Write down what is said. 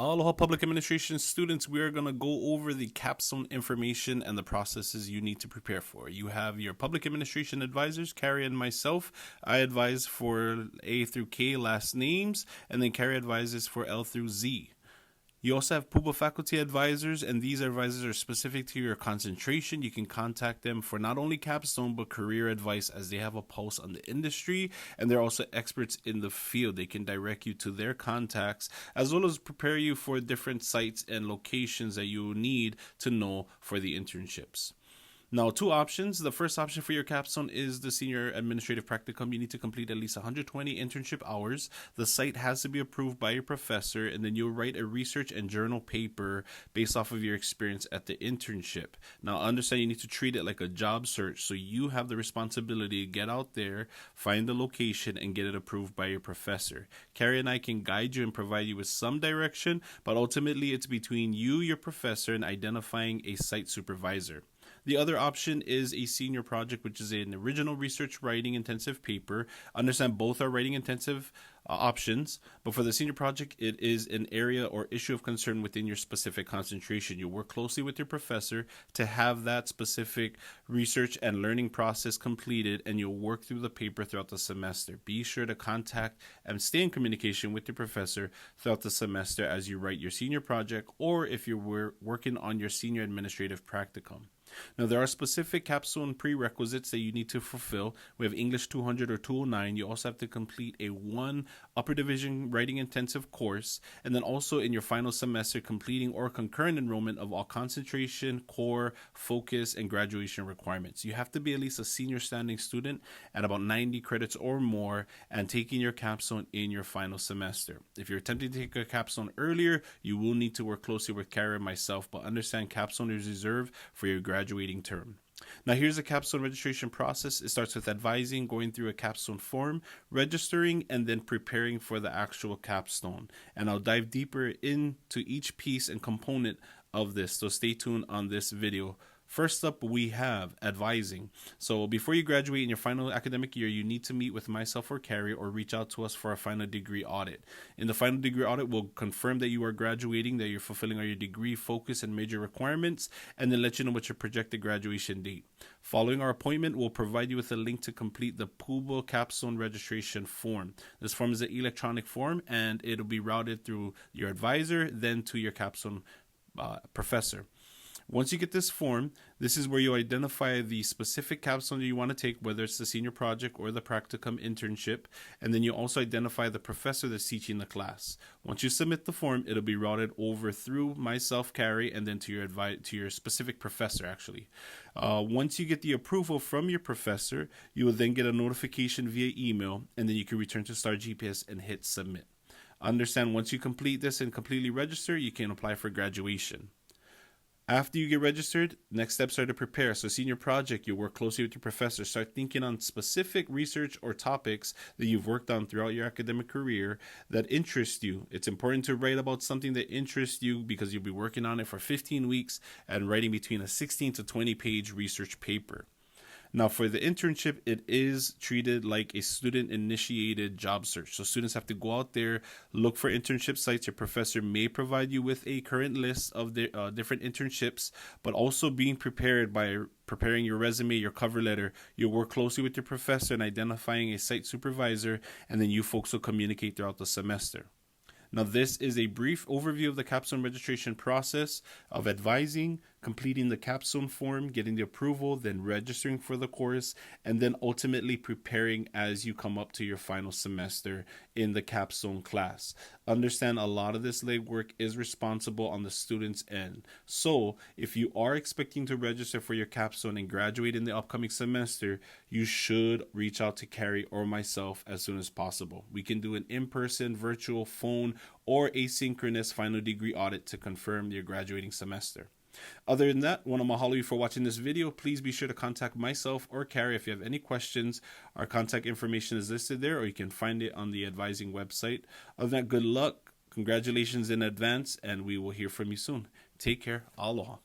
Aloha Public Administration students, we are going to go over the capstone information and the processes you need to prepare for. You have your public administration advisors, Carrie and myself. I advise for A through K last names, and then Carrie advises for L through Z. You also have Puba faculty advisors, and these advisors are specific to your concentration. You can contact them for not only capstone, but career advice, as they have a pulse on the industry, and they're also experts in the field. They can direct you to their contacts, as well as prepare you for different sites and locations that you need to know for the internships. Now, two options. The first option for your capstone is the senior administrative practicum. You need to complete at least 120 internship hours. The site has to be approved by your professor, and then you'll write a research and journal paper based off of your experience at the internship. Now, understand you need to treat it like a job search, so you have the responsibility to get out there, find the location, and get it approved by your professor. Carrie and I can guide you and provide you with some direction, but ultimately it's between you, your professor, and identifying a site supervisor. The other option is a senior project, which is an original research writing intensive paper. Understand both are writing intensive options, but for the senior project, it is an area or issue of concern within your specific concentration. You work closely with your professor to have that specific research and learning process completed, and you'll work through the paper throughout the semester. Be sure to contact and stay in communication with your professor throughout the semester as you write your senior project, or if you're working on your senior administrative practicum. Now, there are specific capstone prerequisites that you need to fulfill. We have English 200 or 209. You also have to complete a 1 upper division writing intensive course, and then also in your final semester, completing or concurrent enrollment of all concentration, core, focus, and graduation requirements. You have to be at least a senior standing student at about 90 credits or more and taking your capstone in your final semester. If you're attempting to take a capstone earlier, you will need to work closely with Kara and myself, but understand capstone is reserved for your graduating term. Now, here's the capstone registration process. It starts with advising, going through a capstone form, registering, and then preparing for the actual capstone. And I'll dive deeper into each piece and component of this, so stay tuned on this video. First up, we have advising. So before you graduate in your final academic year, you need to meet with myself or Carrie or reach out to us for a final degree audit. In the final degree audit, we'll confirm that you are graduating, that you're fulfilling all your degree, focus, and major requirements, and then let you know what your projected graduation date. Following our appointment, we'll provide you with a link to complete the Puba capstone registration form. This form is an electronic form, and it'll be routed through your advisor, then to your capstone professor. Once you get this form, this is where you identify the specific capstone that you want to take, whether it's the senior project or the practicum internship, and then you also identify the professor that's teaching the class. Once you submit the form, it'll be routed over through myself, Carrie, and then to your specific professor, actually. Once you get the approval from your professor, you will then get a notification via email, and then you can return to Star GPS and hit submit. Understand, once you complete this and completely register, you can apply for graduation. After you get registered, next steps are to prepare. So senior project, you work closely with your professor. Start thinking on specific research or topics that you've worked on throughout your academic career that interest you. It's important to write about something that interests you because you'll be working on it for 15 weeks and writing between a 16 to 20 page research paper. Now, for the internship, it is treated like a student-initiated job search. So students have to go out there, look for internship sites. Your professor may provide you with a current list of the different internships, but also being prepared by preparing your resume, your cover letter. You'll work closely with your professor in identifying a site supervisor, and then you folks will communicate throughout the semester. Now, this is a brief overview of the capstone registration process of advising, completing the capstone form, getting the approval, then registering for the course, and then ultimately preparing as you come up to your final semester in the capstone class. Understand, a lot of this legwork is responsible on the student's end. So if you are expecting to register for your capstone and graduate in the upcoming semester, you should reach out to Carrie or myself as soon as possible. We can do an in-person, virtual, phone, or asynchronous final degree audit to confirm your graduating semester. Other than that, I want to mahalo you for watching this video. Please be sure to contact myself or Carrie if you have any questions. Our contact information is listed there, or you can find it on the advising website. Other than that, good luck, congratulations in advance, and we will hear from you soon. Take care. Aloha.